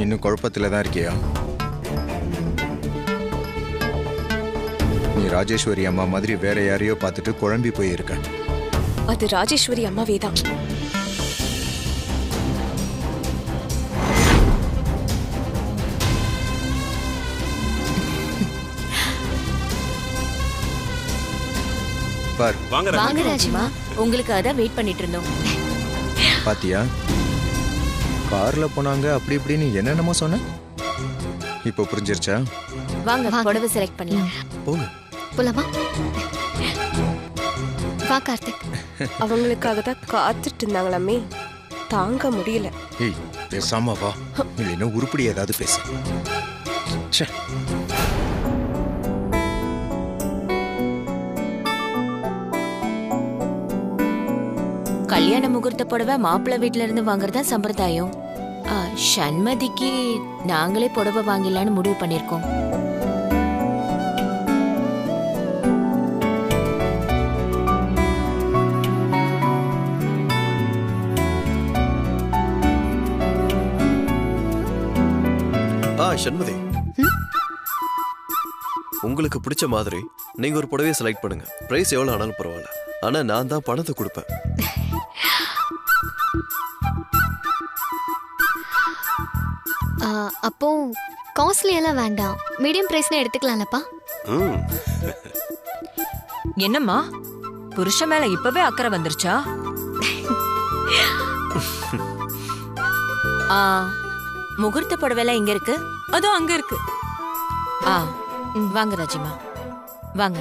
இன்னும் குழப்பத்துல தான் இருக்கியா? நீ ராஜேஸ்வரி அம்மா மாதிரி வேற யாரையோ பார்த்துட்டு குழம்பி போயிருக்க. அது ராஜேஸ்வரி அம்மாவே தான். பார், வாங்க ராஜிமா, உங்களுக்கு அதான் வெயிட் பண்ணிட்டு இருந்தோம். பாத்தியா, கார்ல போனாங்க அப்படி இப்படின்னு என்னென்னமோ சொன்ன. இப்போ புரிஞ்சிருச்சா? வாங்க புடவை செலக்ட் பண்ணலாம். போங்க போலாமா? வா கார்த்திக். அவங்களுக்காக தான் காத்துட்டு இருந்தாங்களாமே, தாங்க முடியல. ஏய் பேசாம வா, இல்லைன்னா உருப்படி ஏதாவது பேசு. கல்யாண முகூர்த்த புடவை மாப்பிள்ளை வீட்டுல இருந்து வாங்குறதா சம்பிரதாயம். சண்மதிக்கு நாங்களே புடவை வாங்கிடலான்னு முடிவு பண்ணிருக்கோம். சண்மதி, உங்களுக்கு பிடிச்ச மாதிரி நீங்க ஒரு புடவையை செலக்ட் பண்ணுங்க. பிரைஸ் எவ்வளவு ஆனாலும் பரவாயில்ல, ஆனா நான் தான் பணத்தை கொடுப்பேன். அப்போ காஸ்ட்லி எல்லாம் வேண்டாம், மீடியம் பிரைஸ்ல எடுத்துக்கலாம்லப்பா. என்னம்மா, புருஷன் மேல இப்பவே அக்கறை வந்துருச்சா? முகூர்த்த புடவைலாம் எங்க இருக்கு? அதோ அங்க இருக்கு. வாங்க ராஜிமா, வாங்க.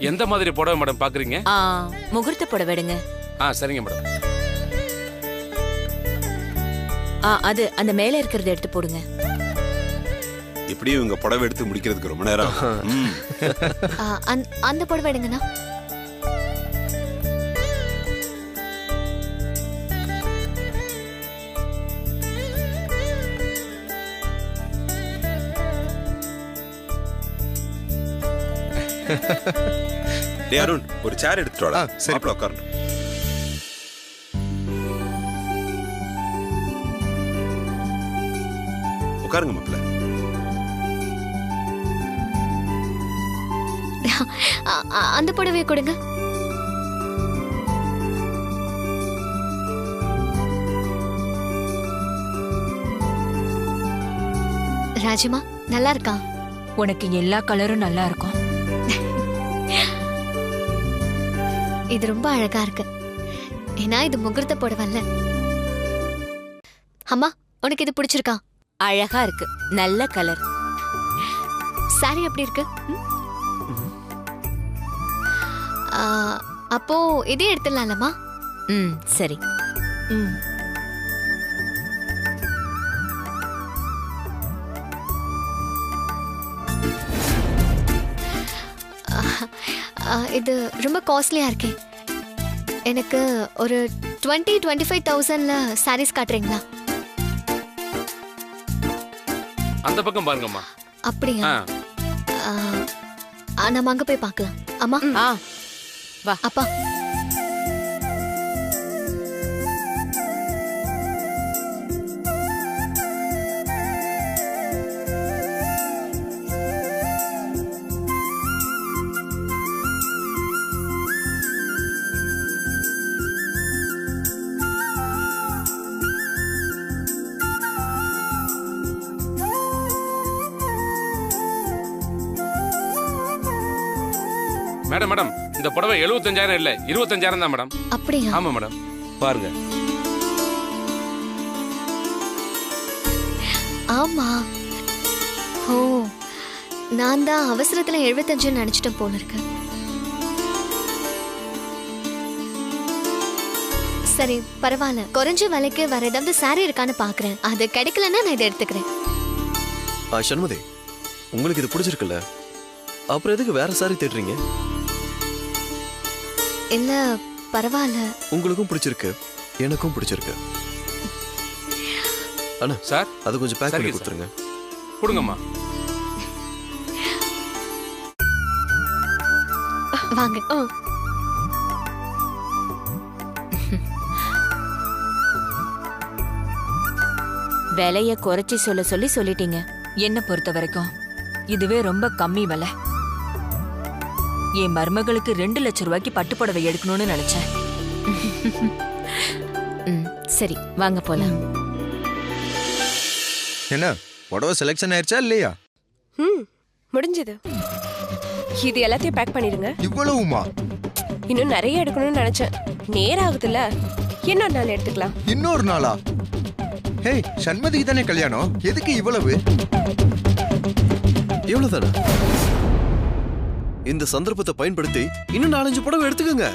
எந்த மாதிரி புடவை மேடம் பாக்குறீங்க? முகூர்த்த புடவை எடுங்க. சரிங்க மேடம். அது அந்த மேல இருக்கிறத எடுத்து போடுங்க. இப்படியே இவங்க புடவை எடுத்து முடிக்கிறதுக்கு ரொம்ப நேரம். அந்த புடவை எடுங்கண்ணா. டேய் அருண், ஒரு சேர் எடுத்துட்டு வாடா. சரி, மாப்ள உட்காரணும். உட்காருங்க மாப்ள. அந்த புடவையை கொடுங்க. ராஜிமா நல்லா இருக்கா? உனக்கு எல்லா கலரும் நல்லா இருக்கும். இது ரொம்ப அழகா இருக்கு. ஏன்னா இது முகூர்த்த புடவைல்ல. அம்மா, உனக்கு இது பிடிச்சிருக்கா? அழகா இருக்கு, நல்ல கலர். சாரி எப்படி இருக்கு? அப்போ இதே எடுத்துடலாம்லம்மா. சரி. இது ரொம்ப காஸ்ட்லியா இருக்கே. எனக்கு ஒரு 20-25,000ல சாரீஸ் காட்டுறீங்களா? அந்த பக்கம் பாருங்கம்மா. அப்படியா? நம்ம அங்க போய் பார்க்கலாம். அம்மா வா. அப்பா, மேடம் மேடம், இந்த புடவை 75,000 இல்ல 25,000 தான் மேடம். அப்படியா? ஆமா மேடம், பாருங்க. ஆமா. ஓ, நான் தான் அவசரத்துல 75 நினைச்சிட்டேன் போல இருக்கு. சரி பரவாயில்ல, குறைஞ்ச விலைக்கு வேற ஏதாவது சாரி இருக்கான்னு பாக்குறேன். அது கிடைக்கலன்னா நான் இதை எடுத்துக்கிறேன். சண்மதி, உங்களுக்கு இது பிடிச்சிருக்குல்ல, அப்புறம் எதுக்கு வேற சாரி தேடுறீங்க? இல்ல பரவாயில்ல. உங்களுக்கும் பிடிச்சிருக்கு, எனக்கும் பிடிச்சிருக்கு. அண்ணா சார், அது கொஞ்சம் பேக் பண்ணி கொடுத்துருங்க. கொடுங்கம்மா. வாங்க. விலைய குறைச்சி சொல்லிட்டீங்க. என்ன பொறுத்த வரைக்கும் இதுவே ரொம்ப கம்மி விலை. என் மருமகளுக்கு 2 லட்சம் ரூபாய்க்கு பட்டுப்புடவை எடுக்கணும்னு நினைச்சேன். சரி வாங்க போலாம். என்ன புடவை செலெக்ஷன் ஆயிடுச்சா இல்லையா? முடிஞ்சது. இது எல்லாத்தையும் பேக் பண்ணிடுங்க. இவ்வளவுமா? இன்னும் நிறைய எடுக்கணும்னு நினைச்சேன். நேரம் ஆகுதுல்ல, இன்னொரு நாள் எடுத்துக்கலாம். இன்னொரு நாளா? ஹே, சண்மதிக்கு தானே கல்யாணம், எதுக்கு இவ்வளவு? இவ்வளவுதானே? இந்த சந்தர்ப்பத்தை பயன்படுத்தி இன்னும் 4-5 புடவை எடுத்துக்கோங்க.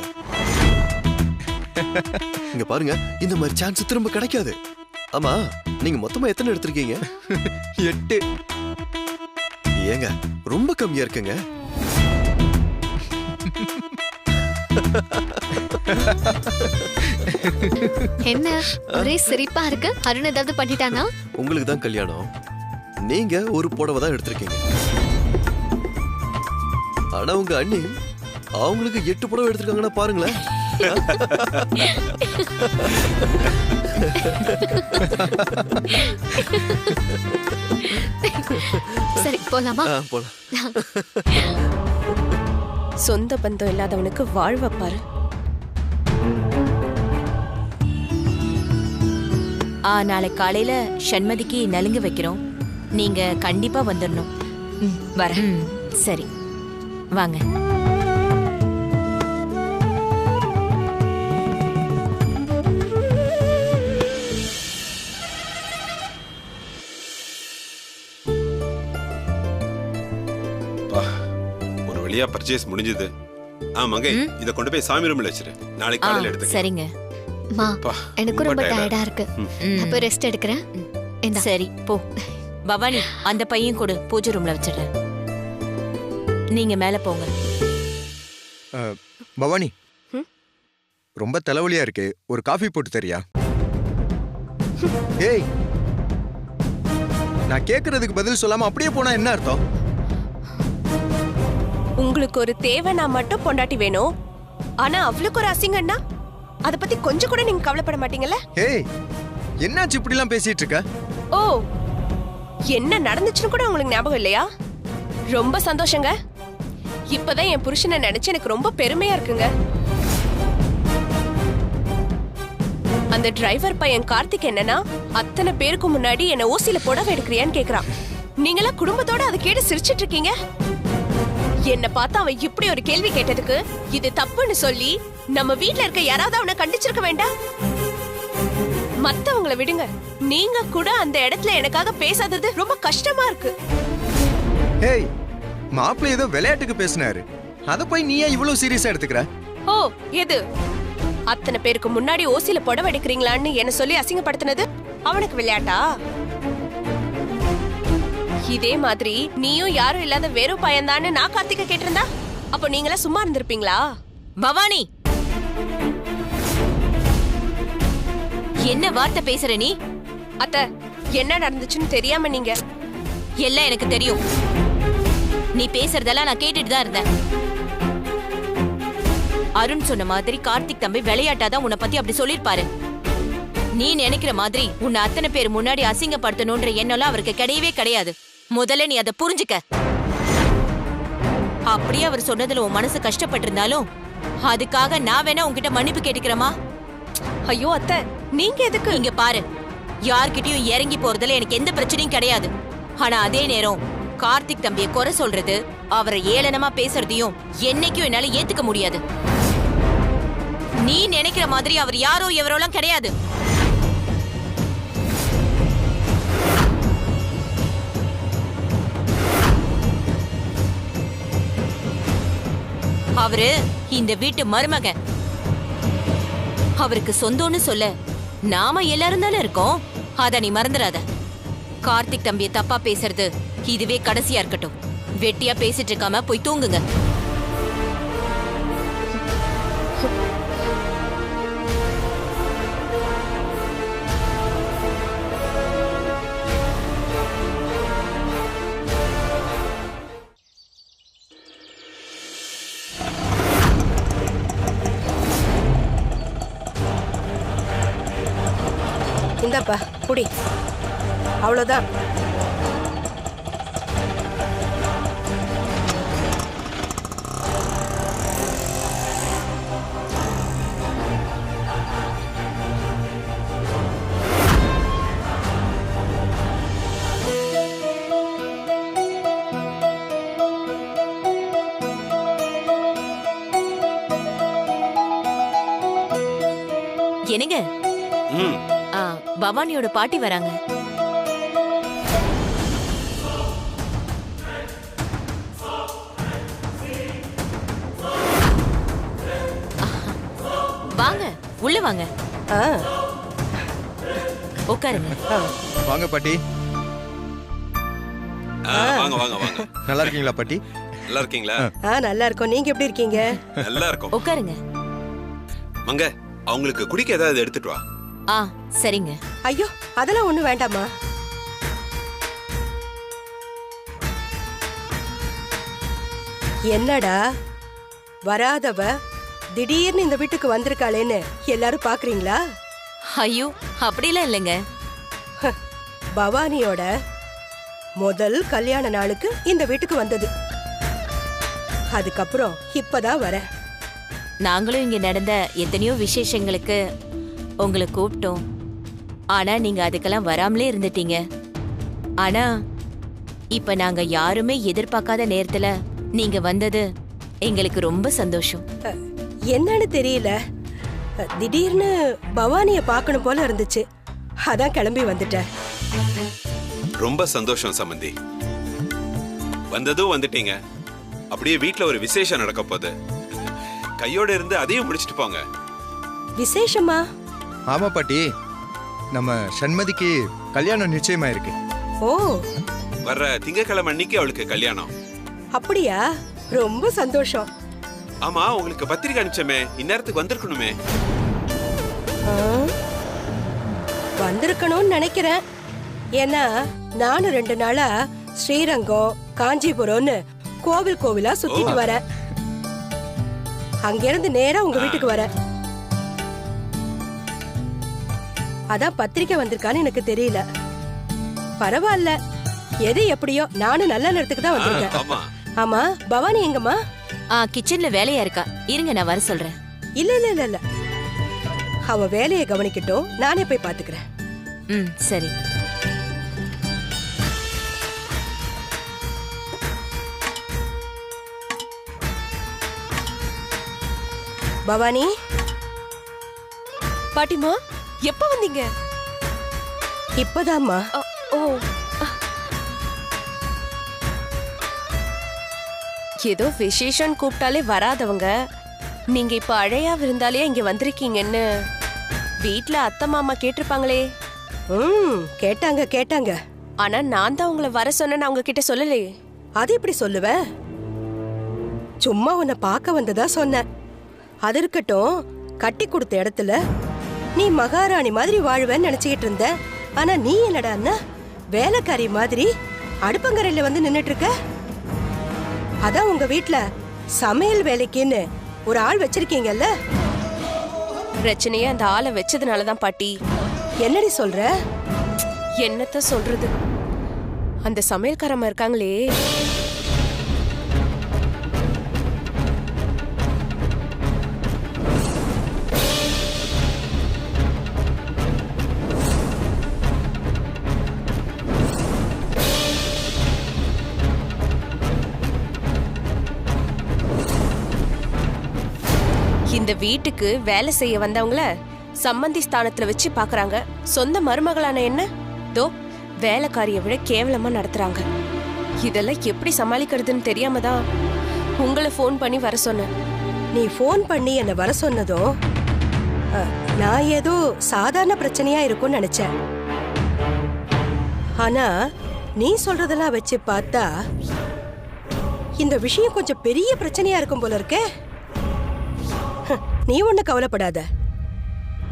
இங்க பாருங்க, இந்த மாதிரி சான்ஸ் திரும்ப கிடைக்காது. ஆமா, நீங்க மொத்தமா எத்தனை எடுத்திருக்கீங்க? 8. ஏங்க ரொம்ப கம்மியா இருக்குங்க. என்ன ஒரே சிரிப்பா இருக்கு? அருண் ஏதாவது பண்ணிட்டானா? உங்களுக்கு தான் கல்யாணம், நீங்க ஒரு புடவை தான் எடுத்திருக்கீங்க. ஆனா உங்க அண்ணி அவங்களுக்கு 8 புடவை எடுத்திருக்காங்கன்னா பாருங்களேன். சரி போலாமா? போலாம். சொந்த பந்தம் இல்லாதவனுக்கு வாழ்வ பாரு. நாளை காலையில சண்மதிக்கு நலுங்கு வைக்கிறோம். நீங்க கண்டிப்பா வந்துடணும். வரேன். சரி வாங்க. ஒரு வழியா பர்ச்சேஸ் முடிஞ்சது. மங்கை, இத கொண்டு போய் சாமி ரூம்ல வச்சிரு. நாளைக்கு காலையில எடுத்துக்கலாம். சரிங்க. மா, எனக்கு ரொம்ப டயர்டா இருக்கு. நான் போய் ரெஸ்ட் எடுக்கிறேன். சரி போ. பவானி, அந்த பையன் கொடு, பூஜை ரூம்ல வச்சிடுறேன். நீங்க மேல போங்க. பவானி, ரொம்ப தலைவலியா இருக்கு, ஒரு காஃபி போட்டு தரியா? ஏய், நான் கேக்குறதுக்கு பதில் சொல்லாம அப்படியே போனா என்ன அர்த்தம்? உங்களுக்கு ஒரு தேவைனா மட்டும் பொண்டாட்டி வேணும், ஆனா அவளுக்கு ஒரு அசிங்கம்னா அத பத்தி கொஞ்சம் கூட நீங்க கவலைப்பட மாட்டீங்கல்ல? ஏய், என்னாச்சு இப்படி எல்லாம் பேசிட்டு இருக்க? ஓ, என்ன நடந்துச்சுன்னு கூட உங்களுக்கு ஞாபகம் இல்லையா? ரொம்ப சந்தோஷங்க. இப்பதான் என் புருஷனை நினைச்சு எனக்கு ரொம்ப பெருமையா இருக்குங்க. அந்த டிரைவர் பையன் கார்த்திக் என்னன்னா, அத்தனை பேருக்கு முன்னாடி என்ன ஓசில புடவை எடுக்கிறியான்னு கேக்குறான். நீங்களா குடும்பத்தோட அதை கேட்டு சிரிச்சிட்டு இருக்கீங்க. என்ன பார்த்தா அவன் இப்படி ஒரு கேள்வி கேட்டதுக்கு இது தப்புன்னு சொல்லி நம்ம வீட்ல இருக்க யாராவது அவனை கண்டிச்சிருக்க வேண்டாம்? மத்தவங்களை விடுங்க, நீங்க கூட அந்த இடத்துல எனக்காக பேசாதது ரொம்ப கஷ்டமா இருக்கு. ஏய், மாப்பிள்ளை ஏதோ விளையாட்டுக்கு பேசினாரு, அத போய் நீ ஏன் இவ்வளவு சீரியஸா எடுத்துக்கிற? ஓ, எது? அத்தனை பேருக்கு முன்னாடி ஓசில புடவை எடுக்கிறீங்களான்னு என்ன சொல்லி அசிங்கப்படுத்தினது அவனுக்கு விளையாட்டா? இதே மாதிரி நீயும் யாரும் இல்லாத வெறும் பையன்தான்னு நான் கார்த்திகை கேட்டிருந்தா அப்ப நீங்களா சும்மா இருந்திருப்பீங்களா? பவானி, என்ன வார்த்தை பேசுற நீ? அத்த, என்ன நடந்துச்சுன்னு தெரியாம நீங்க? எல்லாம் எனக்கு தெரியும். நீ பேசுறதெல்லாம் நான் கேட்டுட்டு தான் இருந்தேன். அருண் சொன்ன மாதிரி கார்த்திக் தம்பி விளையாட்டாதான் உன்னை பத்தி அப்படி சொல்லிருப்பாரு. நீ நினைக்கிற மாதிரி உன்னை அத்தனை பேர் முன்னாடி அசிங்கப்படுத்தணும்ன்ற எண்ணம்லாம் அவருக்கு கிடையவே கிடையாது. முதல்ல நீ அதை புரிஞ்சுக்க. அப்படியே அவர் சொன்னதுல உன் மனசு கஷ்டப்பட்டிருந்தாலும் அதுக்காக நான் வேணா உன்கிட்ட மன்னிப்பு கேட்டுக்கிறமா? ஐயோ அத்தை, நீங்க எதுக்கு? இங்க பாரு, யார்கிட்டயும் இறங்கி போறதுல எனக்கு எந்த பிரச்சனையும் கிடையாது. ஆனா அதே நேரம் கார்த்திக் தம்பியை குறை சொல்றது, அவரை ஏளனமா பேசுறதையும் என்னைக்கும் என்னால ஏத்துக்க முடியாது. நீ நினைக்கிற மாதிரி அவர் யாரோ எவரோலாம் கிடையாது. அவரு இந்த வீட்டு மருமகன். அவருக்கு சொந்தம்னு சொல்ல நாம எல்லாரும் தானே இருக்கோம். அத நீ மறந்துடாத. கார்த்திக் தம்பியை தப்பா பேசுறது இதுவே கடைசியா இருக்கட்டும். வெட்டியா பேசிட்டு இருக்காம போய் தூங்குங்க. புடி. அவ்வளவுதான். என்னங்க? பவானியோட பாட்டி வராங்க. வாங்க, உள்ள வாங்க. உட்காருங்க. வாங்க பாட்டி. வாங்க வாங்க வாங்க. நல்லா இருக்கீங்களா பாட்டி? நல்லா இருக்கீங்களா? நல்லா இருக்கோம். நீங்க எப்படி இருக்கீங்க? நல்லா இருக்கோம். உட்காருங்க. மங்க, அவங்களுக்கு குடிக்க ஏதாவது எடுத்துட்டு வா. சரிங்க. ஐயோ, அதெல்லாம் ஒண்ணு வேண்டாமா. என்னடா வராதவ திடீர்னு இந்த வீட்டுக்கு வந்திருக்காளேன்னு எல்லாரும் பாக்குறீங்களா? ஐயோ, அப்படிலாம் இல்லைங்க. பவானியோட முதல் கல்யாண நாளுக்கு இந்த வீட்டுக்கு வந்தது. அதுக்கப்புறம் இப்பதான் வர. நாங்களும் இங்க நடந்த எத்தனையோ விசேஷங்களுக்கு உங்களை கூப்பிட்டோம். ஆனா நீங்க அதுக்கெல்லாம் வராமலே இருந்துட்டீங்க. ஆனா இப்ப நாங்க யாருமே எதிர்பார்க்காத நேரத்துல நீங்க வந்தது எங்களுக்கு ரொம்ப சந்தோஷம். என்னன்னு தெரியல, திடீர்னு பவானிய பார்க்கணும் போல இருந்துச்சு. அதான் கிளம்பி வந்துட்டேன். ரொம்ப சந்தோஷம் சம்பந்தி. வந்ததும் வந்துட்டீங்க. அப்படியே வீட்ல ஒரு விசேஷம் நடக்க போகுது. கையோட இருந்து அதையும் முடிச்சிட்டு போங்க. விசேஷமா? ஆமா பாட்டி, நம்ம சண்மதிக்கு கல்யாணம் நிச்சயமா இருக்கு. ஓ, வர்ற திங்கட்கிழமை அன்னைக்கு அவளுக்கு கல்யாணம். அப்படியா? ரொம்ப சந்தோஷம். ஆமா, உங்களுக்கு பத்திரிக்கை அனுப்பிச்சமே, இந்நேரத்துக்கு வந்திருக்கணுமே. வந்திருக்கணும்னு நினைக்கிறேன். ஏன்னா நானும் 2 நாளா ஸ்ரீரங்கம், காஞ்சிபுரம்னு கோவில் கோவிலா சுத்திட்டு வரேன். அங்கிருந்து நேரா உங்க வீட்டுக்கு வரேன். அதான் பத்திரிக்கை வந்திருக்கான்னு எனக்கு தெரியல. பரவாயில்ல, எது எப்படியோ நானும் நல்ல நேரத்துக்கு தான் வந்திருக்கேன். ஆமா, பவானி எங்கம்மா? கிச்சன்ல வேலையா இருக்கா. இருங்க, நான் வர சொல்றேன். இல்ல இல்ல இல்ல இல்ல, அவ வேலையை கவனிக்கட்டும், நானே போய் பாத்துக்கிறேன். சரி. பவானி. பாட்டிமா, எப்ப வந்தீங்க? இப்பதாம்மா. ஓ, ஏதோ விசேஷம் கூப்பிட்டாலே வராதவங்க நீங்க இப்ப அழையா விருந்தாலே இங்க வந்திருக்கீங்கன்னு வீட்ல அத்தை மாமா கேட்டிருப்பாங்களே. கேட்டாங்க கேட்டாங்க. ஆனா நான் தான் உங்களை வர சொன்னேன்னு அவங்க கிட்ட சொல்லலையே. அது எப்படி சொல்லுவேன்? சும்மா உன்னை பார்க்க வந்ததா சொன்னேன். அது இருக்கட்டும், கட்டி கொடுத்த இடத்துல நீ மகாராணி மாதிரி வாழ்வேன்னு நினைச்சுக்கிட்டு இருந்த. ஆனா நீ என்னடா வேலைக்காரி மாதிரி அடுப்பங்கரையில வந்து நின்னுட்டு இருக்க. அதான் உங்க வீட்ல சமையல் வேலைக்குன்னு ஒரு ஆள் வச்சிருக்கீங்கல்ல. பிரச்சனையே அந்த ஆளை வச்சதுனாலதான் பாட்டி. என்னடி சொல்ற? என்னத்த சொல்றது, அந்த சமையல்காரமா இருக்காங்களே, இந்த வீட்டுக்கு வேலை செய்ய வந்தவங்கள சம்மந்தி ஸ்தானத்துல வச்சு பாக்குறாங்க. சொந்த மருமகளான என்ன தோ வேலைக்காரியை விட கேவலமா நடத்துறாங்க. இதெல்லாம் எப்படி சமாளிக்கிறதுன்னு தெரியாம தான் உங்களை ஃபோன் பண்ணி வர சொன்னேன். நீ ஃபோன் பண்ணி என்ன வர சொன்னதும் நான் ஏதோ சாதாரண பிரச்சனையா இருக்கும்னு நினைச்சேன். ஆனா நீ சொல்றதெல்லாம் வச்சு பார்த்தா இந்த விஷயம் கொஞ்சம் பெரிய பிரச்சனையா இருக்கும் போல இருக்கே. நீ ஒண்ணு கவலைப்படாத.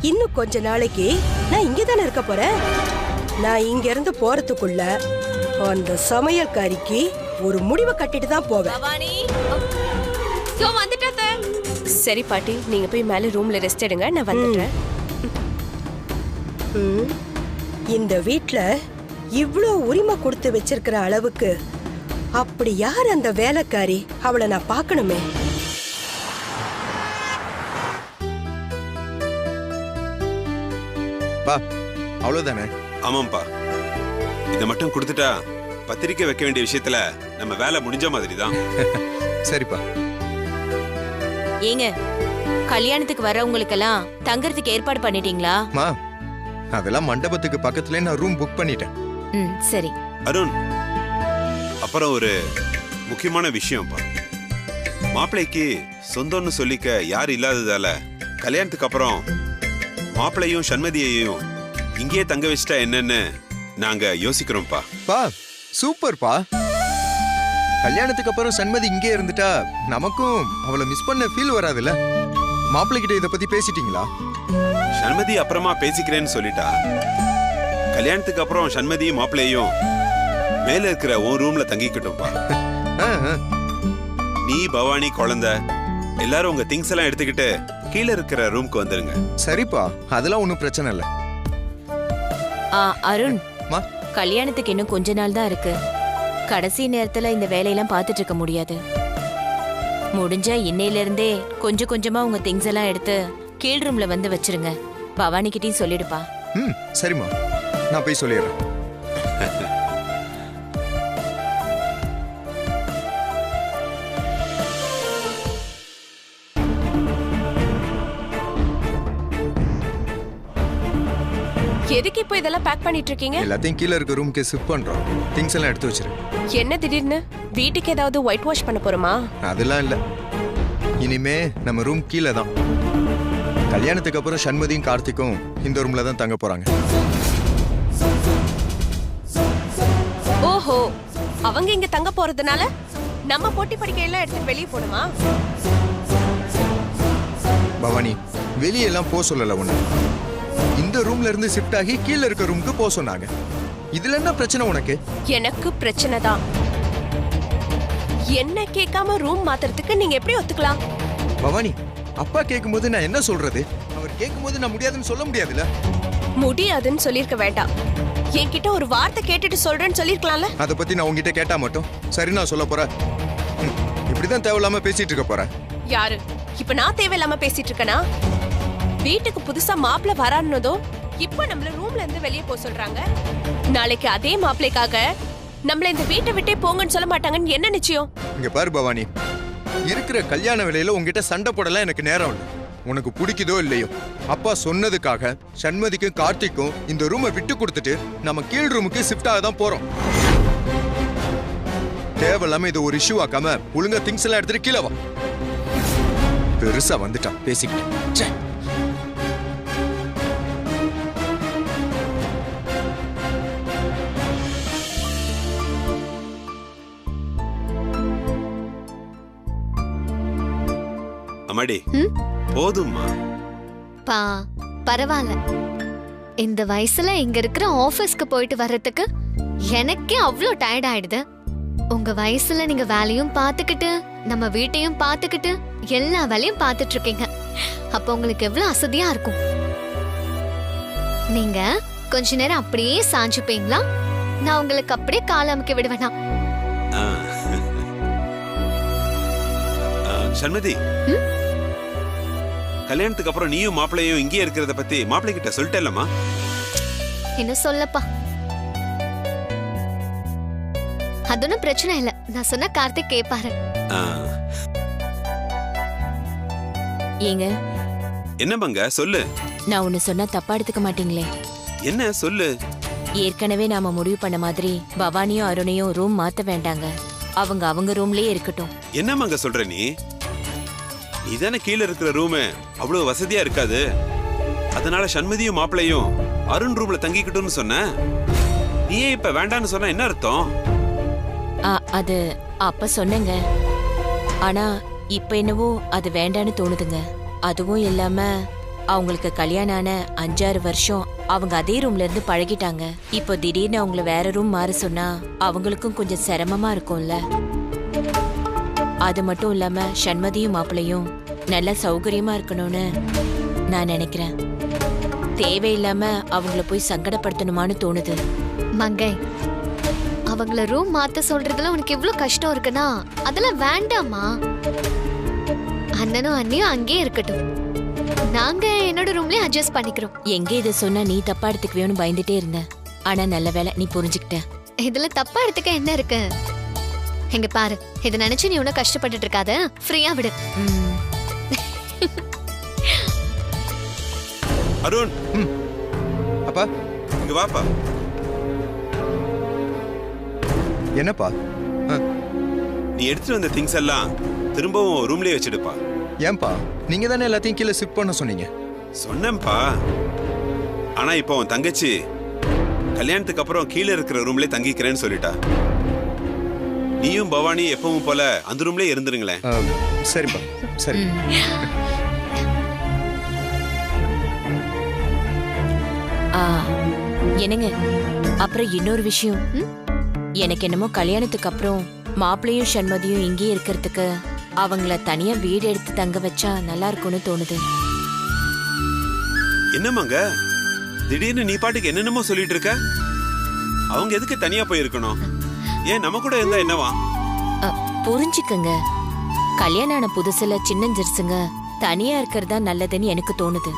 இன்னும் கொஞ்ச நாளைக்கு நான் இங்கதானே இருக்க போறேன். நான் இங்க இருந்து போறதுக்குள்ள அந்த சமையல்காரிக்கு ஒரு முடிவை கட்டிட்டு தான் போவேன். சரி பாட்டி, நீங்க போய் மேல ரூம்ல ரெஸ்ட் எடுங்க, நான் வந்துடுறேன். இந்த வீட்ல இவ்ளோ உரிமை கொடுத்து வச்சிருக்கிற அளவுக்கு அப்படி யார் அந்த வேலைக்காரி? அவளை நான் பார்க்கணுமே. பா அவ்வளவுதானே? ஆமாம்பா, இதை மட்டும் கொடுத்துட்டா பத்திரிக்கை வைக்க வேண்டிய விஷயத்துல நம்ம வேலை முடிஞ்ச மாதிரி தான். சரிப்பா. ஏங்க, கல்யாணத்துக்கு வரவங்களுக்கெல்லாம் தங்கறதுக்கு ஏற்பாடு பண்ணிட்டீங்களா? மா அதெல்லாம் மண்டபத்துக்கு பக்கத்துல நான் ரூம் புக் பண்ணிட்டேன். சரி. அருண், அப்புறம் ஒரு முக்கியமான விஷயம்ப்பா. மாப்பிள்ளைக்கு சொந்தம்னு சொல்லிக்க யார் இல்லாததால கல்யாணத்துக்கு அப்புறம் மாப்பிள்ளையும் சண்மதியையும் இங்கேயே தங்க வச்சிட்டா என்னன்னு நாங்க யோசிக்கிறோம்ப்பா. பா சூப்பர்ப்பா. கல்யாணத்துக்கு அப்புறம் சண்மதி இங்கே இருந்துட்டா நமக்கும் அவளை மிஸ் பண்ண ஃபீல் வராதுல்ல. மாப்பிள்ளை கிட்ட இத பத்தி பேசிட்டீங்களா? சண்மதி அப்புறமா பேசிக்கிறேன்னு சொல்லிட்டா. கல்யாணத்துக்கு அப்புறம் சண்மதியும் மாப்பிள்ளையும் மேல இருக்கிற உன் ரூம்ல தங்கிக்கிட்டோம்ப்பா. நீ, பவானி, குழந்தை எல்லாரும் உங்க திங்ஸ் எல்லாம் எடுத்துக்கிட்டு கீழே இருக்கிற ரூம்க்கு வந்துருங்க. சரிப்பா, அதெல்லாம் ஒன்றும் பிரச்சனை இல்லை. அருண், கல்யாணத்துக்கு இன்னும் கொஞ்ச நாள் தான் இருக்கு. கடைசி நேரத்துல இந்த வேலையெல்லாம் பார்த்துட்டு இருக்க முடியாது. முடிஞ்சா இன்னையில இருந்தே கொஞ்சம் கொஞ்சமா உங்க திங்ஸ் எல்லாம் எடுத்து கீழ் ரூம்ல வந்து வச்சிருங்க. பவானி கிட்டயும் சொல்லிடுப்பா. சரிம்மா, நான் போய் சொல்லிடுறேன். எதுக்கு இப்போ இதெல்லாம் பேக் பண்ணிட்டு இருக்கீங்க? எல்லாத்தையும் கீழ இருக்க ரூமுக்கு ஷிஃப்ட் பண்றோம். திங்ஸ் எல்லாம் எடுத்து வச்சிரு. என்ன திடீர்னு? வீட்டுக்கு ஏதாவது ஒயிட் வாஷ் பண்ண போறோமா? அதெல்லாம் இல்ல, இனிமே நம்ம ரூம் கீழே தான். கல்யாணத்துக்கு அப்புறம் சண்மதியும் கார்த்திக்கும் இந்த ரூம்ல தான் தங்க போறாங்க. ஓஹோ, அவங்க இங்க தங்க போறதுனால நம்ம போட்டி படிக்க எல்லாம் எடுத்து வெளியே போணுமா? பவானி, வெளியெல்லாம் போ சொல்லல உன்ன. இந்த ரூம்ல இருந்து ஷிஃப்ட் ஆகி கீழ இருக்க ரூமுக்கு போ சொன்னாங்க. இதுல என்ன பிரச்சனை உனக்கு? எனக்கு பிரச்சனை தான். என்ன கேட்காம ரூம் மாத்துறதுக்கு நீங்க எப்படி ஒத்துக்கலாம்? பவானி, அப்பா கேட்கும்போது நான் என்ன சொல்றது? அவர் கேட்கும்போது நான் முடியாதுன்னு சொல்ல முடியாதுல்ல. முடியாதுன்னு சொல்லிருக்க வேண்டாம். என்கிட்ட ஒரு வார்த்தை கேட்டுட்டு சொல்றேன்னு சொல்லிருக்கலாம்ல. அத பத்தி நான் உங்ககிட்ட கேட்டா மட்டும் சரி நான் சொல்ல போறேன்? இப்படிதான் தேவையில்லாம பேசிட்டு இருக்க போறேன். யாரு இப்ப நான் தேவையில்லாம பேசிட்டு இருக்கனா? வீட்டுக்கு புதுசா மாப்பிள்ள வரானதும் இப்ப நம்மள ரூம்ல இருந்து வெளியே போக சொல்றாங்க. நாளைக்கு அதே மாப்பிள்ளைக்காக நம்மள இந்த வீட்டை விட்டே போங்கன்னு சொல்ல மாட்டாங்கன்னு என்ன நிச்சயம்? இங்க பாரு பவானி, இருக்கிற கல்யாண வேலையில உங்ககிட்ட சண்டை போடலாம் எனக்கு நேரம் இல்லை. உனக்கு பிடிக்குதோ இல்லையோ, அப்பா சொன்னதுக்காக சண்மதிக்கும் கார்த்திக்கும் இந்த ரூமை விட்டு கொடுத்துட்டு நம்ம கீழ் ரூமுக்கு ஷிஃப்ட் ஆக தான் போறோம். தேவையில்லாம இது ஒரு இஷ்யூ ஆக்காம ஒழுங்கா திங்ஸ் எல்லாம் எடுத்துட்டு கீழே வா. பெருசா வந்துட்டான் பேசிக்கிட்டு. அம்மாடி, போதும்மா. பா பரவாயில்ல. இந்த வயசுல இங்க இருக்கிற ஆபீஸ்க்கு போயிட்டு வர்றதுக்கு எனக்கே அவ்வளோ டயர்ட் ஆயிடுது. உங்க வயசுல நீங்க வேலையும் பார்த்துக்கிட்டு நம்ம வீட்டையும் பார்த்துக்கிட்டு எல்லா வேலையும் பார்த்துட்டு இருக்கீங்க. அப்ப உங்களுக்கு எவ்வளவு அசதியா இருக்கும். நீங்க கொஞ்ச நேரம் அப்படியே சாஞ்சுப்பீங்களா? நான் உங்களுக்கு அப்படியே கால் அமுக்க விடுவேனா? சண்மதி, கல்யாணத்துக்கு அப்புறம் நீயும் மாப்பிள்ளையும் இங்கே இருக்கிறத பத்தி மாப்பிள்ளை கிட்ட சொல்லிட்டேல்லம்மா? என்ன சொல்லப்பா, அது ஒன்றும் பிரச்சனை இல்ல. நான் சொன்ன கார்த்திக் கேட்பாரு. ஏங்க, என்ன பங்க சொல்லு. நான் ஒன்னு சொன்னா தப்பா எடுத்துக்க மாட்டீங்களே? என்ன சொல்லு. ஏற்கனவே நாம முடிவு பண்ண மாதிரி பவானியும் அருணையும் ரூம் மாத்த வேண்டாங்க. அவங்க ரூம்லயே இருக்கட்டும். என்ன மங்க சொல்ற நீ? நீதானே கீழே இருக்கிற ரூம் அவ்வளவு வசதியா இருக்காது. அதனால சண்மதியும் மாப்பிள்ளையும் அருண் ரூம்ல தங்கிக்கிட்டோம்னு சொன்ன. நீயே இப்ப வேண்டான்னு சொன்னா என்ன அர்த்தம்? அது அப்ப சொன்னேங்க. ஆனா இப்ப என்னவோ அது வேண்டான்னு தோணுதுங்க. அதுவும் இல்லாம அவங்களுக்கு கல்யாணம் ஆன 5-6 வருஷம் அவங்க அதே ரூம்ல இருந்து பழகிட்டாங்க. இப்போ திடீர்னு அவங்கள வேற ரூம் மாற சொன்னா அவங்களுக்கும் கொஞ்சம் சிரமமா இருக்கும்ல. அது மட்டும் இல்லாம சண்மதியும் மாப்பிள்ளையும் நல்ல சௌகரியமா இருக்கணும்னு நான் நினைக்கிறேன். தேவையில்லாம அவங்கள போய் சங்கடப்படுத்தணுமான்னு தோணுது. மங்கை, அவங்கள ரூம் மாத்த சொல்றதுல உனக்கு இவ்ளோ கஷ்டம் இருக்குன்னா அதெல்லாம் வேண்டாமா. அண்ணனும் அண்ணியும் அங்கேயே இருக்கட்டும், நாங்க என்னோட ரூம்லயே அட்ஜஸ்ட் பண்ணிக்கிறோம். எங்க இதை சொன்னா நீ தப்பா எடுத்துக்குவியோன்னு பயந்துட்டே இருந்தேன். ஆனா நல்ல வேளை நீ புரிஞ்சுக்கிட்ட. இதுல தப்பா எடுத்துக்க என்ன இருக்கு? எங்க பாரு, இதை நினைச்சு நீ ஒன்னும் கஷ்டப்பட்டுட்டு இருக்காத, ஃப்ரீயா விடு. அருண், அப்பா இங்க வாப்பா. என்னப்பா? நீ எடுத்துட்டு வந்த திங்ஸ் எல்லாம் திரும்பவும் ரூம்லயே வச்சிடுப்பா. ஏன்பா, நீங்க தானே எல்லாத்தையும் கீழே ஷிஃப்ட் பண்ண சொன்னீங்க. சொன்னேன்ப்பா. ஆனா இப்போ உன் தங்கச்சி கல்யாணத்துக்கு அப்புறம் கீழே இருக்கிற ரூம்லயே தங்கிக்கிறேன்னு சொல்லிட்டா. நீயும் பவானி எப்பவும் போல அந்த ரூம்லயே இருந்துருங்களேன். சரிப்பா, சரி. என்னங்க, அப்புறம் இன்னொரு விஷயம். எனக்கு என்னமோ கல்யாணத்துக்கு அப்புறம் மாப்பிள்ளையும் சண்மதியும் இங்கே இருக்கிறதுக்கு அவங்கள தனியா வீடு எடுத்து தங்க வச்சா நல்லா இருக்கும்னு தோணுது. என்னமாங்க திடீர்னு நீ பாட்டுக்கு என்னென்னமோ சொல்லிட்டு இருக்க? அவங்க எதுக்கு தனியா போயிருக்கணும்? ஏன் நம்ம கூட இருந்தா என்னவா? புரிஞ்சுக்கங்க, கல்யாணம் ஆன புதுசுல சின்னஞ்சிருசுங்க தனியா இருக்கிறதா நல்லதுன்னு எனக்கு தோணுது.